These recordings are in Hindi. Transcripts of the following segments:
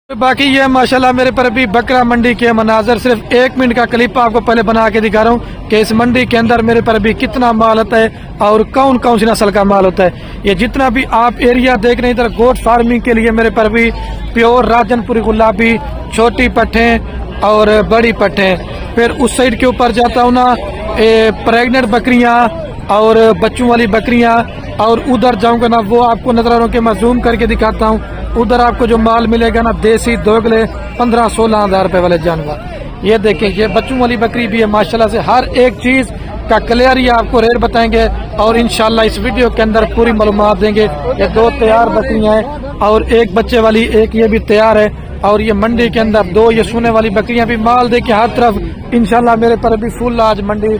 बाकी ये माशाल्लाह मेरे पर अभी बकरा मंडी के मनाजर सिर्फ 1 मिनट का क्लिप आपको पहले बना के दिखा रहा हूँ कि इस मंडी के अंदर मेरे पर अभी कितना माल होता है और कौन कौन सी नस्ल का माल होता है। ये जितना भी आप एरिया देख रहे हैं इधर गोट फार्मिंग के लिए मेरे पर भी प्योर राजनपुरी गुलाबी, छोटी पट्टें और बड़ी पट्टें। फिर उस साइड के ऊपर जाता हूँ ना प्रेग्नेंट बकरियाँ और बच्चों वाली बकरियाँ, और उधर जाऊंगा ना वो आपको नजर आ रहा हूँ मैं जूम करके दिखाता हूँ। उधर आपको जो माल मिलेगा ना देसी दोगले 15-16 हज़ार रुपए वाले जानवर। ये देखें ये बच्चों वाली बकरी भी है माशाल्लाह से। हर एक चीज का क्लियर ही आपको रेट बताएंगे और इंशाल्लाह इस वीडियो के अंदर पूरी मालूमात देंगे। ये 2 तैयार बकरियां हैं और 1 बच्चे वाली, एक ये भी तैयार है। और ये मंडी के अंदर 2 ये सोने वाली बकरियां भी माल देके हर तरफ इंशाल्लाह मेरे पर अभी फुल आज मंडी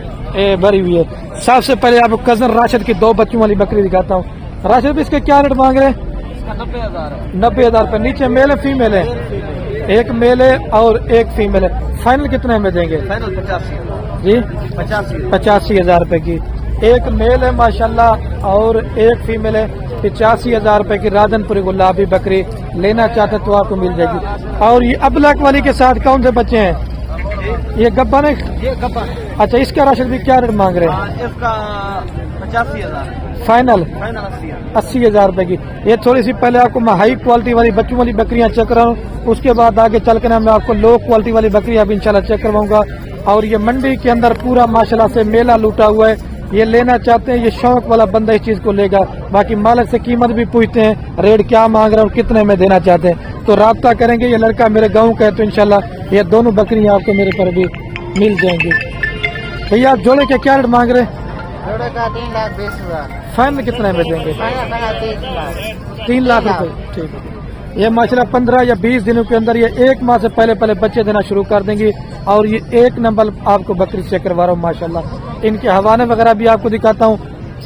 भरी हुई है। सबसे पहले आपको कजन राशिद की 2 बच्चों वाली बकरी दिखाता हूँ। राशिद भी इसके क्या रेट मांग रहे हैं? 90,000 रुपए। नीचे मेल है फीमेल है? एक मेल है और एक फीमेल है। फाइनल कितने में देंगे? फाइनल 85 जी 85,000 रुपए की। एक मेल है माशाल्लाह और एक फीमेल है। 85,000 रुपए की राजनपुरी गुलाबी बकरी लेना चाहते तो आपको मिल जाएगी। और ये अबलक वाली के साथ कौन से बच्चे हैं? ये गब्बन है? ये गब्बन। अच्छा, इसका राशिद भी क्या रेट मांग रहे हैं? इसका 85,000 फाइनल 80,000 रुपए की। ये थोड़ी सी पहले आपको मैं हाई क्वालिटी वाली बच्चों वाली बकरियां चेक कराऊं, उसके बाद आगे चल कर मैं आपको लो क्वालिटी वाली बकरियां भी इंशाल्लाह चेक करवाऊंगा। और ये मंडी के अंदर पूरा माशाल्लाह से मेला लूटा हुआ है। ये लेना चाहते हैं ये शौक वाला बंदा इस चीज को लेगा। बाकी मालिक से कीमत भी पूछते हैं, रेट क्या मांग रहे हैं और कितने में देना चाहते हैं। तो राब्ता करेंगे। ये लड़का मेरे गाँव का है तो इंशाल्लाह ये दोनों बकरियां आपको मेरे पर भी मिल जाएंगी। भैया जोड़े के क्या रेट मांग रहे हैं? जोड़े का 3,20,000। फाइनल कितने में देंगे? 3 लाख रुपए। ठीक है। ये माशाल्लाह 15 या 20 दिनों के अंदर ये 1 माह से पहले बच्चे देना शुरू कर देंगी। और ये 1 नंबर आपको बकरी चेक करवा रहा हूँ माशाल्लाह। इनके हवाने वगैरह भी आपको दिखाता हूँ।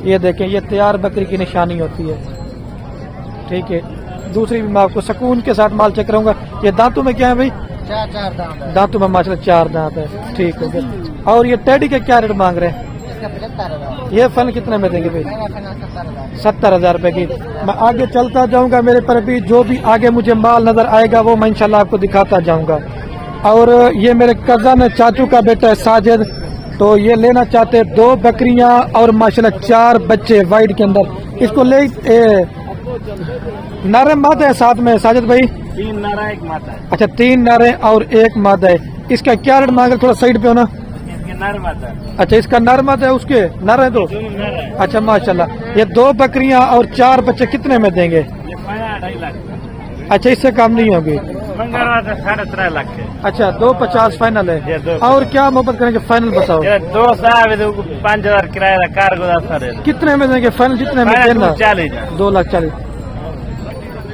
ये देखें ये तैयार बकरी की निशानी होती है। ठीक है। दूसरी भी मैं आपको सुकून के साथ माल चेक कराऊंगा। ये दांतों में क्या है भाई? 4 दांत। दांतों में माशाल्लाह 4 दांत है। ठीक है। और ये टेडी के क्या रेट मांग रहे हैं? इसका 75,000। ये फन कितने में देंगे भाई? 70,000 रुपए की। मैं आगे चलता जाऊंगा। मेरे पर भी जो भी आगे मुझे माल नजर आएगा वो मैं इंशाल्लाह आपको दिखाता जाऊंगा। और ये मेरे कजन चाचू का बेटा है साजिद, तो ये लेना चाहते हैं 2 बकरियां और माशाल्लाह 4 बच्चे वाइट के अंदर। इसको ले नारे मादा है साथ में साजिद भाई? 3 नारा 1 मादा है। अच्छा 3 नारे और 1 मादा है। इसका क्या रेट मांगे? थोड़ा साइड पे हो ना। नर मादा। अच्छा इसका नर मादा है, उसके नर है 2? अच्छा माशाल्लाह। ये 2 बकरियां और 4 बच्चे कितने में देंगे? ये 2.5 लाख। अच्छा इससे कम नहीं होगी? 3.5 लाख। अच्छा 250 फाइनल है। और क्या मोहब्बत करेंगे? फाइनल बताओ। 5,000 किराया कार गुजार। कितने में देंगे फाइनल? जितने में देना? 2,40,000।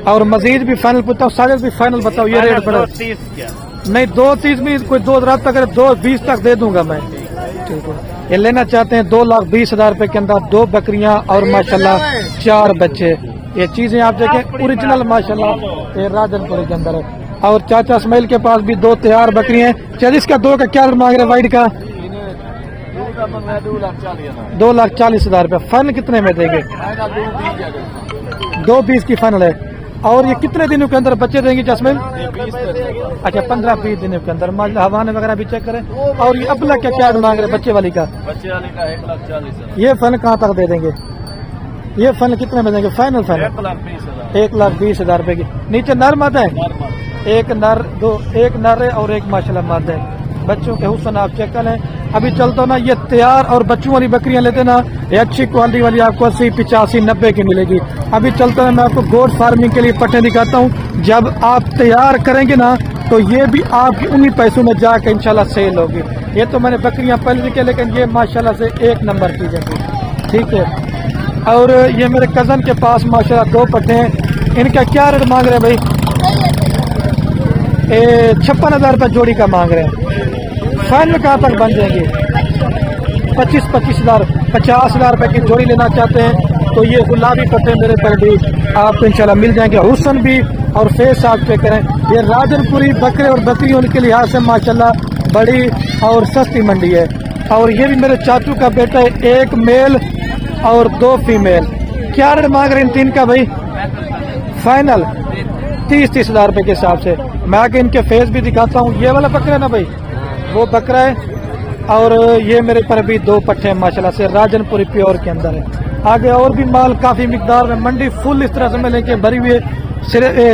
और मजीद भी फाइनल पूछता हूँ। साजिद भी फाइनल बताओ। ये रेट पड़ा? 2.30 नहीं 2.30 में कोई 2 रात तक 2.20 तक दे दूंगा मैं। ठीक है। ये लेना चाहते हैं 2,20,000 रुपए के अंदर 2 बकरियां और माशाल्लाह 4 बच्चे। ये चीजें आप देखें ओरिजिनल माशाल्लाह ये राजनपुरी के अंदर है। और चाचा इस्माइल के पास भी 2 तैयार बकरियां हैं। चल इसका 2 का क्या मांग रहे वाइट का? 2,40,000 रुपए। फाइनल कितने में देंगे? 2.20 की फाइनल है। और ये कितने दिनों के अंदर बच्चे देंगे चश्मे? अच्छा 15-20 दिनों के अंदर। हवाने वगैरह भी चेक करें। और ये अबला क्या क्या मांग रहे बच्चे वाली का? 1,40,000। ये फन कहाँ तक दे देंगे? ये फन कितने में देंगे? फाइनल फन 1,20,000 रुपए की। नीचे नर मादा है? एक नर है और एक माशाल्लाह मादा है। बच्चों के हुस्न आप चेक करें। अभी चलता ना ये तैयार और बच्चों वाली बकरियां लेते ना ये अच्छी क्वालिटी वाली आपको 80, 85, 90 की मिलेगी। अभी चलता है मैं आपको गोट फार्मिंग के लिए पट्टे दिखाता हूँ। जब आप तैयार करेंगे ना तो ये भी आपकी उन्हीं पैसों में जाकर इंशाल्लाह सेल होगी। ये तो मैंने बकरियां पहले भी किया लेकिन ये माशाल्लाह से 1 नंबर की जाएगी। ठीक है। और ये मेरे कजन के पास माशाल्लाह 2 पट्टे हैं। इनका क्या रेट मांग रहे हैं भाई? 56,000 रुपये जोड़ी का मांग रहे हैं। फाइनल कहाँ तक बन जाएंगे? 25,000 50,000 रुपए की जोड़ी लेना चाहते हैं तो ये गुलाबी पट्टे मेरे पर भी आपको इंशाल्लाह मिल जाएंगे। हुस्न भी और फेस आप पे करें। ये राजनपुरी बकरे और बकरियों के लिहाज से माशाल्लाह बड़ी और सस्ती मंडी है। और ये भी मेरे चाचू का बेटा है, 1 मेल और 2 फीमेल। क्या रेट मांग रहे हैं इन 3 का भाई? फाइनल 30,000 रुपए के हिसाब से। मैं आगे इनके फेस भी दिखाता हूँ। ये वाला बकरा है ना भाई, वो बकरा है। और ये मेरे पर भी दो पट्टे हैं माशाल्लाह से, राजनपुरी प्योर के अंदर है। आगे और भी माल काफी मिकदार में, मंडी फुल इस तरह से मैं लेके भरी हुई है।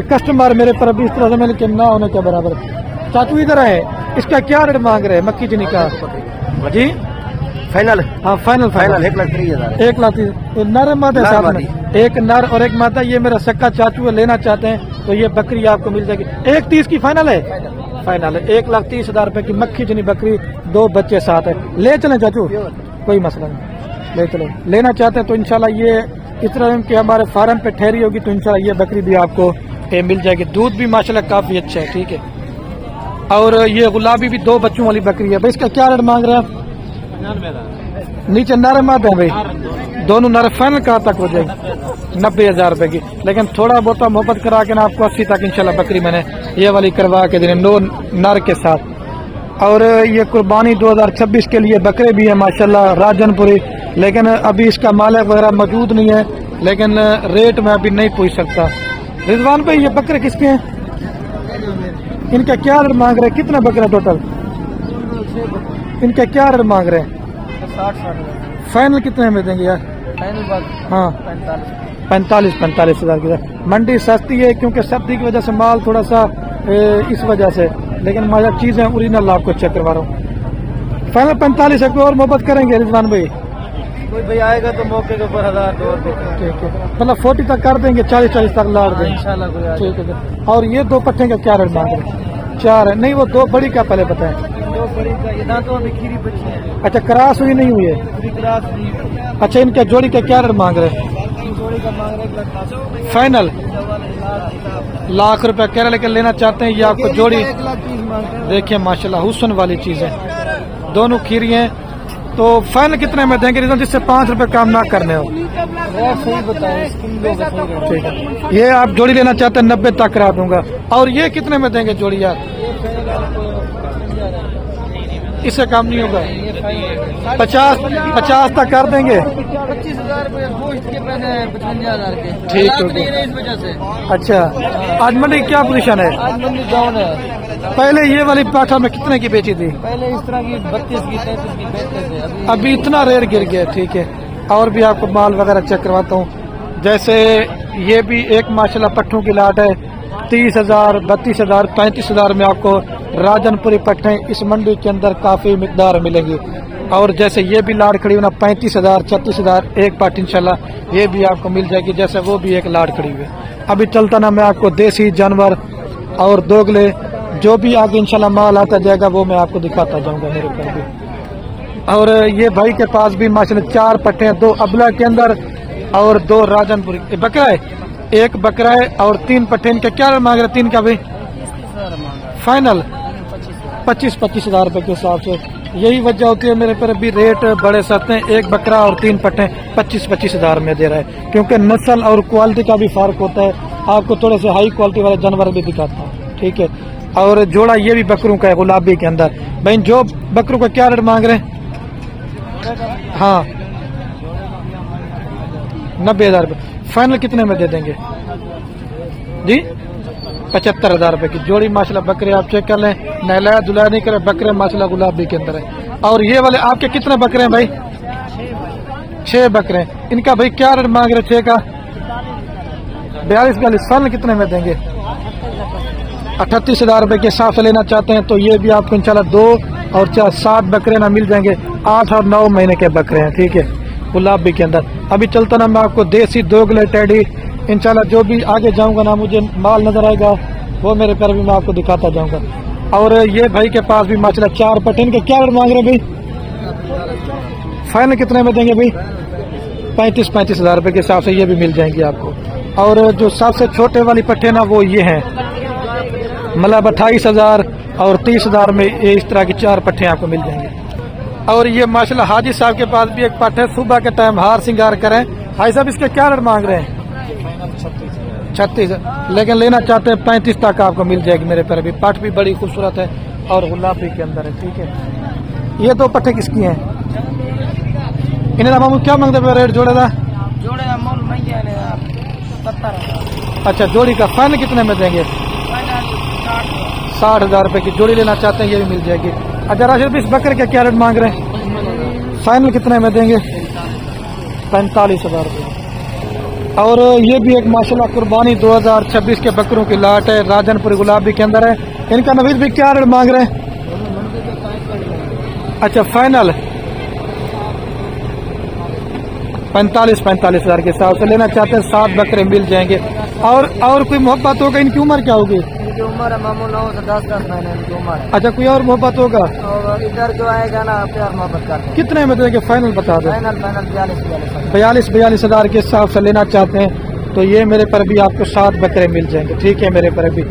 कस्टमर मेरे पर भी इस तरह से मैं लेके ना होने के बराबर। चाचू इधर है, इसका क्या रेट मांग रहे हैं मक्की चनी का जी? फाइनल, हाँ फाइनल फाइनल 1,30,000। 1,30,000 नर मादा नर साथ मादी। में, एक नर और एक मादा। ये मेरा सक्का चाचू है, लेना चाहते हैं तो ये बकरी आपको मिल जाएगी। 1,30,000 की फाइनल है, फाइनल है। 1,30,000 रुपए की मक्खी चनी बकरी, दो बच्चे साथ है। ले चलें चाचू, कोई मसला नहीं, ले चलो। लेना चाहते हैं तो इंशाल्लाह ये इस तरह के हमारे फार्म पे ठहरी होगी तो इंशाल्लाह ये बकरी भी आपको मिल जाएगी। दूध भी माशाल्लाह काफी अच्छा है, ठीक है। और ये गुलाबी भी दो बच्चों वाली बकरी है भाई, इसका क्या रेट मांग रहे हैं आप? नीचे नर माद है भाई, दोनों नर। फाइनल कहाँ तक हो जाएगी? 90,000 रुपए की। लेकिन थोड़ा बहुत मोहब्बत करा के ना आपको 80 तक इंशाल्लाह बकरी मैंने ये वाली करवा के देने, 9 नर के साथ। और ये कुर्बानी 2026 के लिए बकरे भी है माशाल्लाह राजनपुरी, लेकिन अभी इसका मालिक वगैरह मौजूद नहीं है, लेकिन रेट में अभी नहीं पूछ सकता। रिजवान भाई ये बकरे किसके हैं? इनका क्या रेट मांग रहे हैं? कितना बकरा टोटल? इनका क्या रेट मांग रहे हैं? 60,000। फाइनल कितने में देंगे यार? फाइनल बात हाँ 45,000 की। मंडी सस्ती है क्योंकि सर्दी की वजह से माल थोड़ा सा इस वजह से, लेकिन मजा चीजें ओरिजिनल आपको चेक करवा रहा हूँ। फाइनल 45 है। कोई और मोहब्बत करेंगे रिजवान भाई? कोई भाई आएगा तो मौके के ऊपर 1,000-2,000 ठीक है, मतलब 40 तक कर देंगे, 40 तक लाड़ देंगे इंशाल्लाह कोई आएगा। ठीक है। और ये दो पट्टे का क्या रेट मांग रहे हैं? 4 है। नहीं वो दो बड़ी का पहले बताएं। दो बड़ी का ये दांतों में खीरी बच्ची है, अच्छा क्रॉस हुई नहीं हुई है? पूरी क्लास नहीं। अच्छा इनका जोड़ी का क्या रेट मांग रहे हैं? जोड़ी का मांग रहे 1,00,000 फाइनल लाख रुपए कह रहे, लेकिन लेना चाहते हैं ये आपको जोड़ी। 1,30,000 मांगते हैं। देखिए माशाल्लाह हुस्न वाली चीज है, दोनों खीरी हैं। तो फाइनल कितने में देंगे रिजल्ट, जिससे 5 रुपए काम ना करने हो? सही बताए, ठीक है। ये आप जोड़ी लेना चाहते हैं 90 तक करा दूंगा। और ये कितने में देंगे जोड़ी यार? इससे काम नहीं होगा? 50 तक कर देंगे। 25,000 रुपये गोश्त के पैसे 55,000 के। ठीक हालात है। नहीं है इस वजह से। अच्छा आज मंडी की क्या पोजीशन है? आज मंडी डाउन है। पहले ये वाली पाठा में कितने की बेची थी? पहले इस तरह की 32 की 33 की बेचते थे, अभी इतना रेट गिर गया। ठीक है। और भी आपको माल वगैरह चेक करवाता हूँ। जैसे ये भी एक माशाल्लाह पट्टों की लाट है, 30,000, 32,000, 35,000 में आपको राजनपुरी पट्टे इस मंडी के अंदर काफी मिकदार मिलेंगी। और जैसे ये भी लाट खड़ी हुई ना 35,000, 36,000 एक पट इंशाल्लाह ये भी आपको मिल जाएगी। जैसे वो भी एक लाट खड़ी हुई है। अभी चलता ना मैं आपको देसी जानवर और दोगले जो भी आगे इंशाल्लाह माल आता जाएगा वो मैं आपको दिखाता जाऊंगा मेरे पर भी। और ये भाई के पास भी माशाल्लाह 4 पट्टे हैं, 2 अबला के अंदर और 2 राजनपुरी। बकरा है, एक बकरा है और 3 पट्टे। इनका क्या मांग रहे? 3 का भी फाइनल 25,000 रुपए के हिसाब से। यही वजह होती है मेरे पर भी रेट बड़े सस्ते हैं। एक बकरा और 3 पट्टे 25,000 में दे रहा है, क्योंकि नस्ल और क्वालिटी का भी फर्क होता है। आपको थोड़े से हाई क्वालिटी वाले जानवर भी दिखाता हूँ, ठीक है। और जोड़ा ये भी बकरों का है गुलाबी के अंदर। भाई जो बकरों का क्या रेट मांग रहे हैं? हाँ 90,000 रुपये। फाइनल कितने में दे देंगे जी? 75,000 रुपए की जोड़ी माशाल्लाह बकरे आप चेक कर लें, नहलाया धुलाया नहीं करे, बकरे माशाल्लाह गुलाबी के अंदर है। और ये वाले आपके कितने बकरे हैं भाई? 6 बकरे हैं। इनका भाई क्या रेट मांग रहे? 6 का 42-42। फाइनल कितने में देंगे? 38,000 रुपए के हिसाब से लेना चाहते हैं तो ये भी आपको इंशाल्लाह 2 और 4 7 बकरे ना मिल जाएंगे। 8 और 9 महीने के बकरे हैं, ठीक है, गुलाबी के अंदर। अभी चलता ना मैं आपको देसी दोगले टेडी इंशाल्लाह जो भी आगे जाऊंगा ना मुझे माल नजर आएगा वो मेरे पर भी मैं आपको दिखाता जाऊंगा। और ये भाई के पास भी माशाल्लाह 4 पट्टे। इनके क्या रेट मांग रहे हैं भाई? फाइनल कितने में देंगे भाई? 35,000 रुपए के हिसाब से ये भी मिल जाएंगे आपको। और जो सबसे छोटे वाली पट्टे ना वो ये हैं, मतलब 28,000 और 30,000 में ये इस तरह की 4 पट्टे आपको मिल जाएंगे। और ये माशाल्लाह हाजी साहब के पास भी एक पट्टे है, सुबह के टाइम हार श्रृंगार करें। हाजी साहब इसके क्या रेट मांग रहे हैं? 36, लेकिन लेना चाहते हैं 35 तक आपको मिल जाएगी मेरे पर भी। पट भी बड़ी खूबसूरत है और गुलाबी के अंदर है, ठीक है। ये 2 पट्टे किसकी हैं? इन्हें मामू क्या मांगते हैं रेट जोड़े का? जोड़े का मोल नहीं है 70,000। अच्छा जोड़ी का फाइनल कितने में देंगे? फाइनल 60,000। 60,000 रुपए की जोड़ी लेना चाहते हैं ये भी मिल जाएगी। अच्छा राशिद भाई, इस बकरे का क्या रेट मांग रहे हैं? फाइनल कितने में देंगे? 45,000 रुपये। और ये भी एक माशाल्लाह कुर्बानी 2026 के बकरों की लाट है, राजनपुरी गुलाबी के अंदर है। इनका नवीद भी क्या रेट मांग रहे हैं? अच्छा फाइनल 45,000 के हिसाब से लेना चाहते हैं। 7 बकरे मिल जाएंगे। और कोई मोहब्बत होगा? इनकी उम्र क्या होगी? इनकी उम्र है मामूल 9 से 10 महीने इनकी उम्र है। अच्छा कोई और मोहब्बत होगा? और इधर जो आएगा ना प्यार मोहब्बत करते हैं। कितने में देंगे? फाइनल बता दो। फाइनल 42,000 42,000 के हिसाब से लेना चाहते हैं तो ये मेरे पर भी आपको 7 बकरे मिल जाएंगे। ठीक है मेरे पर भी,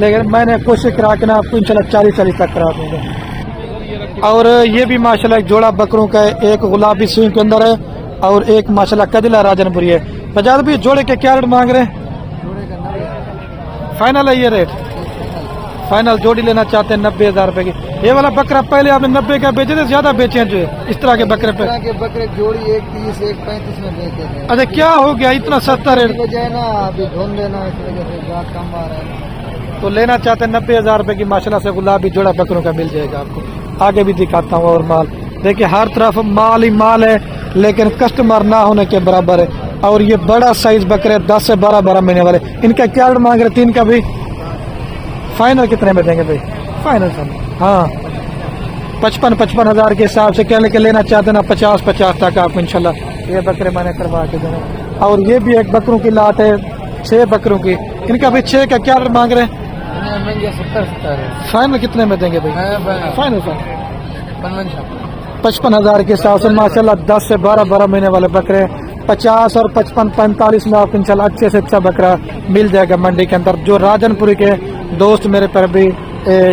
लेकिन मैंने कोशिश करा के ना आपको इंशाल्लाह 40 तक करा दूंगा। और ये भी माशाल्लाह एक जोड़ा बकरों का है, एक गुलाबी सिंह के अंदर है और एक माशाल्लाह कदिला राजनपुरी है। बजाज भी जोड़े के क्या रेट मांग रहे हैं? फाइनल है ये रेट? फाइनल जोड़ी लेना चाहते हैं 90,000 रुपए की। ये वाला बकरा पहले आपने 90 का बेचे थे, ज्यादा बेचे हैं जो इस तरह के बकरे पे? के बकरे जोड़ी 1,30 1,35 में बेचते थे। अच्छा क्या हो गया इतना सस्ता रेट? वजह ना अभी ढूंढ देना, इस वजह से ग्राहक कम आ रहा है। तो लेना चाहते हैं 90,000 रुपए की माशाल्लाह से गुलाबी जोड़ा बकरों का मिल जाएगा आपको। आगे भी दिखाता हूँ और माल देखिए, हर तरफ माल ही माल है, लेकिन कस्टमर ना होने के बराबर है। और ये बड़ा साइज बकरे 10 से 12 महीने वाले, इनका क्या रेट मांग रहे? 3 का भी। फाइनल कितने में देंगे भाई? फाइनल हाँ 55,000 के हिसाब से क्या लेके लेना चाहते हैं ना 50 तक आपको इंशाल्लाह ये बकरे मैंने करवा के देना। और ये भी एक बकरों की लाट है, 6 बकरों की। इनका भी 6 का क्या रेट मांग रहे हैं? 70 फाइनल कितने में देंगे भाई? फाइनल 55,000 के हिसाब से माशाल्लाह 10 से 12 महीने वाले बकरे 50 और 55 45 में आपको इंशाल्लाह अच्छे से अच्छा बकरा मिल जाएगा मंडी के अंदर। जो राजनपुरी के दोस्त मेरे पर भी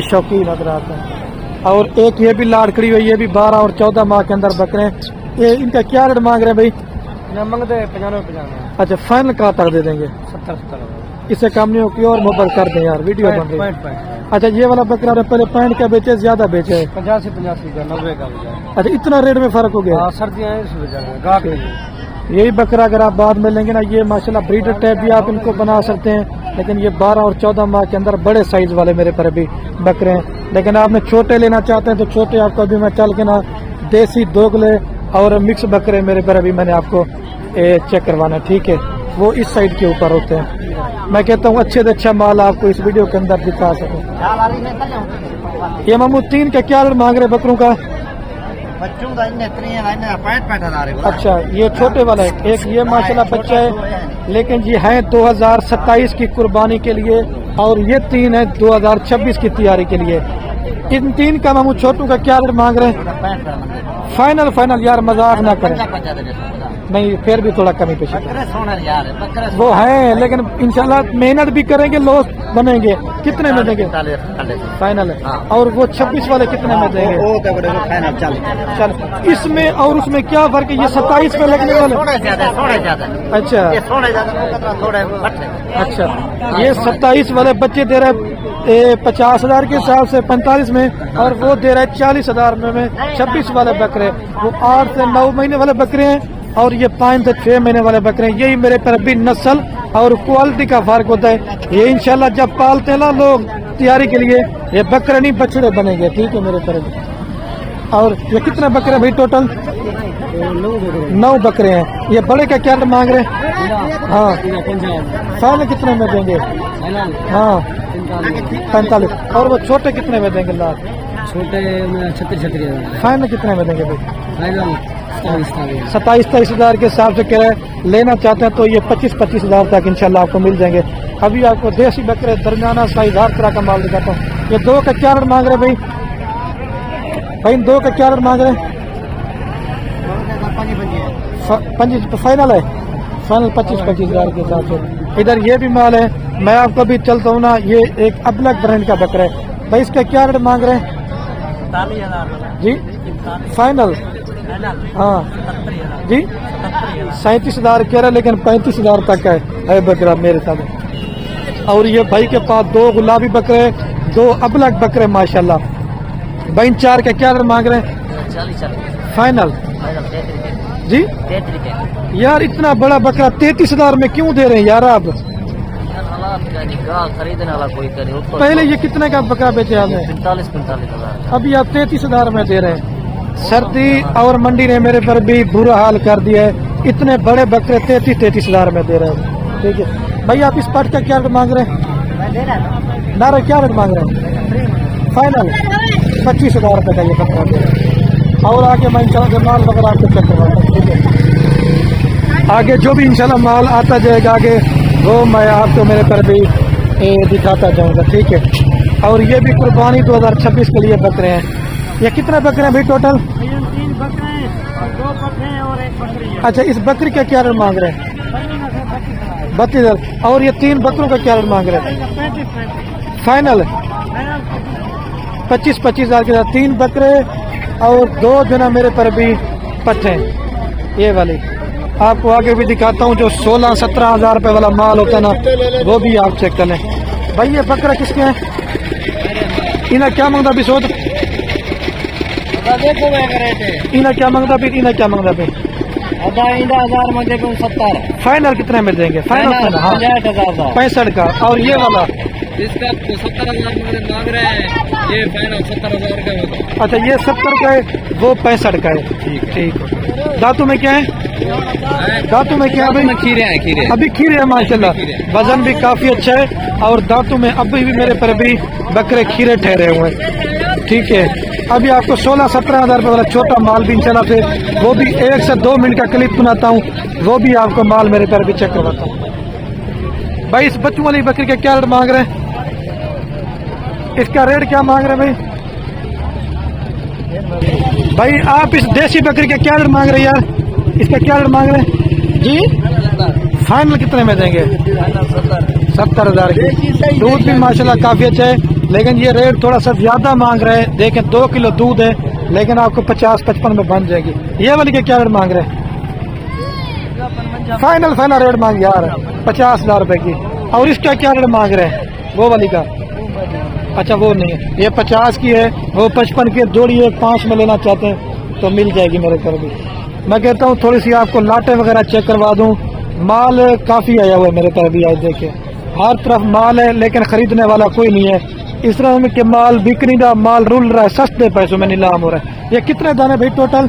शौकीन हजरात हैं। और एक ये भी लाड़ खड़ी हुई, ये भी 12 और 14 माह के अंदर बकरे हैं। ये इनका क्या रेट मांग रहे हैं भाई? मांगते 95। अच्छा फाइनल कहाँ तक दे देंगे? 70। इससे कम नहीं हो की और मोबाइल कर दें यार, वीडियो बन रही है। अच्छा ये वाला बकरा पहले पैंट का बेचे, ज्यादा बेचे है? 50 से 85 का 90 का। अच्छा इतना रेट में फर्क हो गया? सर्दियाँ हैं इस वजह से। यही बकरा अगर आप बाद में लेंगे ना, ये माशाल्लाह ब्रीडर टाइप भी आप इनको बना सकते हैं, लेकिन ये 12 और 14 माह के अंदर बड़े साइज वाले मेरे पर अभी बकरे हैं। लेकिन आपने छोटे लेना चाहते हैं तो छोटे आपको अभी मैं चल के ना देसी दोगले और मिक्स बकरे मेरे पर अभी मैंने आपको चेक करवाना। ठीक है, वो इस साइड के ऊपर होते हैं। मैं कहता हूँ अच्छे से अच्छा माल आपको इस वीडियो के अंदर दिखा सकूँ। ये मामू 3 का क्या रेट मांग रहे बकरों का? बच्चों का 65,000। अच्छा ये छोटे वाला है। एक ये माशाल्लाह बच्चा है, लेकिन ये है 2027 की कुर्बानी के लिए, और ये 3 है 2026 की तैयारी के लिए। इन 3 का मामू छोटू का क्या रेट मांग रहे हैं? फाइनल यार मजाक ना करें। नहीं फिर भी थोड़ा कमी पेशी वो है, लेकिन इंशाल्लाह मेहनत भी करेंगे, लॉस बनेंगे। कितने में देंगे? फाइनल है। और वो 26 वाले कितने में देंगे? चल इसमें और उसमें क्या फर्क है? ये 27 में लगने वाले। अच्छा ये 27 वाले बच्चे दे रहे 50,000 के हिसाब से 45 में, और वो दे रहे 40,000 में 26 वाले बकरे। वो 8 से 9 महीने वाले बकरे हैं और ये 5 से 6 महीने वाले बकरे हैं। यही मेरे पर भी नस्ल और क्वालिटी का फर्क होता है। ये इंशाल्लाह जब पालते हैं ना लोग तैयारी के लिए, ये बकरे नहीं बछड़े बनेंगे। ठीक है मेरे पर। और ये कितने बकरे भाई टोटल? 9 बकरे हैं। ये बड़े का क्या मांग रहे हैं? हाँ फाइनल कितने में देंगे? हाँ 45। और वो छोटे कितने में देंगे? लाख छोटे 36,000। फाइनल कितने में देंगे भाई? फाइनल 27,000 के हिसाब से कह रहे लेना चाहते हैं तो ये 25,000 तक इंशाल्लाह आपको मिल जाएंगे। अभी आपको देसी बकरे दरमियाना साइज हर तरह का माल दिखाता हूँ। ये 2 का क्या रेट मांग रहे भाई? 2 का क्या रेट मांग रहे हैं? 25 फाइनल है। फाइनल 25,000 के हिसाब से। इधर ये भी माल है। मैं आपको भी चलता हूँ ना, ये एक अबलग ब्रांड का बकरा है भाई। इसका क्या रेट मांग रहे हैं? 40,000 जी फाइनल। हाँ जी 37,000 कह रहा है, लेकिन 35,000 तक का है बकरा मेरे साथ। और ये भाई के पास 2 गुलाबी बकरे, 2 अबलग बकरे माशाल्लाह। भाई 4 का क्या मांग रहे हैं? 40 फाइनल जी। यार इतना बड़ा बकरा 33,000 में क्यों दे रहे हैं यार आप? खरीदने वाला कोई करे। पहले ये कितने का बकरा बेचे आपने? 45-45 हजार। अभी आप 33,000 में दे रहे हैं। सर्दी और मंडी ने मेरे पर भी बुरा हाल कर दिया है। इतने बड़े बकरे 33,000 में दे रहे हैं। ठीक है भाई, आप इस पार्ट का क्या रेट मांग रहे हैं? नारे क्या रेट मांग रहे हैं? फाइनल 25,000 रुपये का ये बकरा दे रहे हैं। और आगे मैं इंशाल्लाह जो माल वगैरह आपको चेक करवाता हूँ। ठीक है, आगे जो भी इंशाल्लाह माल आता जाएगा आगे वो मैं आपको मेरे पर भी दिखाता जाऊंगा। ठीक है, और ये भी कुर्बानी 2026 के लिए बकरे हैं। ये कितने बकरे हैं भाई टोटल? 3 बकरे हैं और 2 बकरे हैं और 1 बकरी है। अच्छा, इस बकरी का क्या रेट मांग रहे हैं? 32,000। और ये 3 बकरों का क्या रेट मांग रहे हैं? 35 फाइनल 25,000 के साथ 3 बकरे और 2 जना मेरे पर भी पट्टे। ये वाली आपको आगे भी दिखाता हूँ। जो 16-17 हजार रुपये वाला माल होता है ना, वो भी आप चेक कर लें। भाई ये बकरा किसके हैं? इन्हें क्या मांगता भी सोच? देखो रेट इन्हें क्या मांगता भी? इन्हें क्या मांगता भी? 1000 में देखो 70। फाइनल कितने में देंगे? फाइनल हाँ 65,000। 65 का। और ये वाला इसका 70,000 में मांग रहे हैं। ये फाइनल 70,000 का होगा। अच्छा, ये 70 का है, वो 65 का है। ठीक। दांतों में क्या है? दांतों में क्या है भाई? खीरे हैं, खीरे अभी खीरे है माशाल्लाह। वजन भी काफी अच्छा है और दांतों में अभी भी मेरे पर भी बकरे खीरे ठहरे हुए हैं। ठीक है, अभी आपको 16-17 हजार रुपये वाला छोटा माल भी इंशाल्लाह से वो भी 1 से 2 मिनट का क्लिप बनाता हूँ, वो भी आपको माल मेरे पर भी चेक करवाता हूँ। भाई इस बच्चों वाली बकरी का क्या रेट मांग रहे हैं? इसका रेट क्या मांग रहे हैं भाई? भाई आप इस देसी बकरी का क्या रेट मांग रहे हैं यार? इसका क्या रेट मांग रहे हैं जी? फाइनल कितने में देंगे? 70,000 की। दूध भी माशाल्लाह काफी अच्छा है, लेकिन ये रेट थोड़ा सा ज्यादा मांग रहे हैं। देखें 2 किलो दूध है, लेकिन आपको 50-55 में बन जाएगी। ये वाली के क्या रेट मांग रहे हैं? फाइनल रेट मांग यार 50,000 रुपए की। और इसका क्या रेट मांग रहे हैं? वो वाली का? अच्छा वो नहीं है, ये 50 की है, वो 55 की जोड़ी है। 5 में लेना चाहते हैं तो मिल जाएगी मेरे पर भी। मैं कहता हूँ थोड़ी सी आपको लाटे वगैरह चेक करवा दूं। माल काफी आया हुआ है मेरे पर भी। आज देखे हर तरफ माल है, लेकिन खरीदने वाला कोई नहीं है। इस तरह में कि माल बिक्री का माल रुल रहा है, सस्ते पैसों में नीलाम हो रहा है। ये कितने दाने भाई टोटल?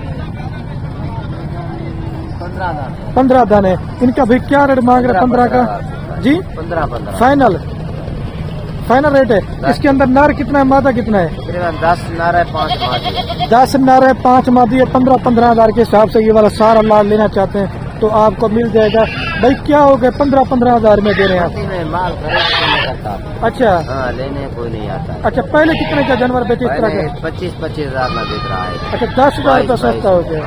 15 दाने। इनका भी क्या रेट मांग रहे? 15 का जी? 15 फाइनल रेट है। इसके अंदर नर कितना है, मादा कितना है? 10 नर है, 5 मादी। 10 नर है, 5 मादी है। 15-15 हजार के हिसाब से ये वाला सारा माल लेना चाहते हैं तो आपको मिल जाएगा। भाई क्या हो गया 15-15 हजार में दे रहे हैं आप? माल करता। अच्छा हाँ, लेने कोई नहीं आता। अच्छा, पहले कितने का जानवर बेचे इस तरह के? 25-25 हजार में बिक रहा है। अच्छा 10,000 रुपये सस्ता हो गया।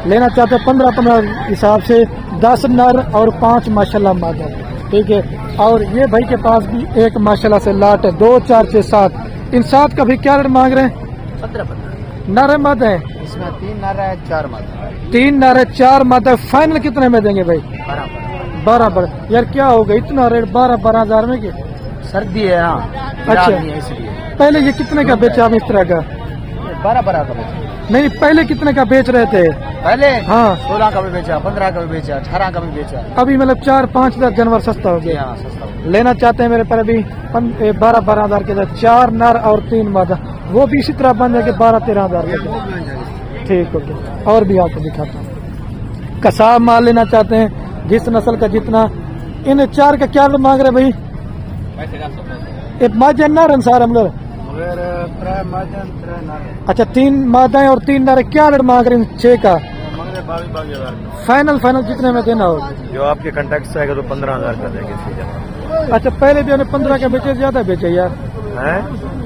लेना चाहते हैं 15-15 हिसाब से 10 नर और 5 माशाल्लाह मादा। ठीक है, और ये भाई के पास भी एक माशाल्लाह से लाट है। 2, 4, 6, 7। इन 7 का भी क्या रेट मांग रहे हैं? 15-15 नर है मादा है? इसमें 3 नर है, 4 मादा। 3 नर है, 4 मादा। फाइनल कितने में देंगे भाई? बराबर। यार क्या हो गया इतना रेट 12-12 हजार में? सर्दी है हाँ। अच्छा, इसलिए पहले ये कितने का बेचा आप इस तरह का? 12 का बेचा। नहीं, पहले कितने का बेच रहे थे? पहले हाँ 16 का भी बेचा, 15 का भी बेचा, 18 का भी बेचा। अभी मतलब 4-5 हजार जानवर सस्ता हो गया। हाँ, सस्ता हो गया। लेना चाहते हैं मेरे पर अभी 12-12 हजार के साथ 4 नर और 3 मादा। वो भी इसी तरह बन जाएंगे 12-13 हजार के। ठीक ओके, और भी आपको दिखाता हूँ। कसाब माल लेना चाहते हैं जिस नस्ल का जितना। इन 4 का क्या मांग रहे भाई? एक माजा नर अंसार हम लोग। अच्छा 3 मादाएं और 3 नर। क्या रेट मांग रहे हैं 6 का? फाइनल कितने में देना होगा? जो आपके कंटेक्ट से आएगा तो 15,000 का देंगे। अच्छा, पहले भी हमने 15 का बेचे, ज्यादा बेचे यार।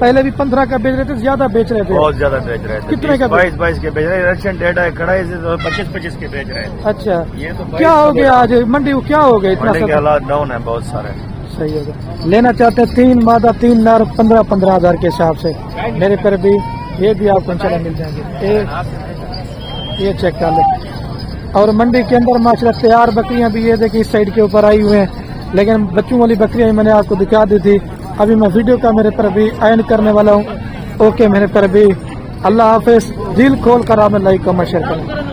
पहले भी 15 का बेच रहे थे, ज्यादा बेच रहे थे। बहुत ज्यादा बेच रहे थे। कितने का? 22 के बेच रहे हैं। रशियन डेटा है कड़ाई से तो 25 के बेच रहे हैं। अच्छा, ये तो क्या हो गया आज मंडी को? क्या हो गया इतना मंडी के सब? हालात डाउन है बहुत सारे। सही हो गया। लेना चाहते हैं 3 मादा 3 नर 15-15 हजार के हिसाब से मेरे पर भी। ये भी आपको इंशाल्लाह मिल जाएंगे। ये चेक कर लो। और मंडी के अंदर माशाल्लाह तैयार बकरियां भी ये देखिए इस साइड के ऊपर आई हुए हैं, लेकिन बच्चों वाली बकरियां मैंने आपको दिखा दी थी। अभी मैं वीडियो का मेरे पर भी एंड करने वाला हूँ। ओके मेरे पर भी, अल्लाह हाफिज। दिल खोल कर आप लाइक कमेंट शेयर करें।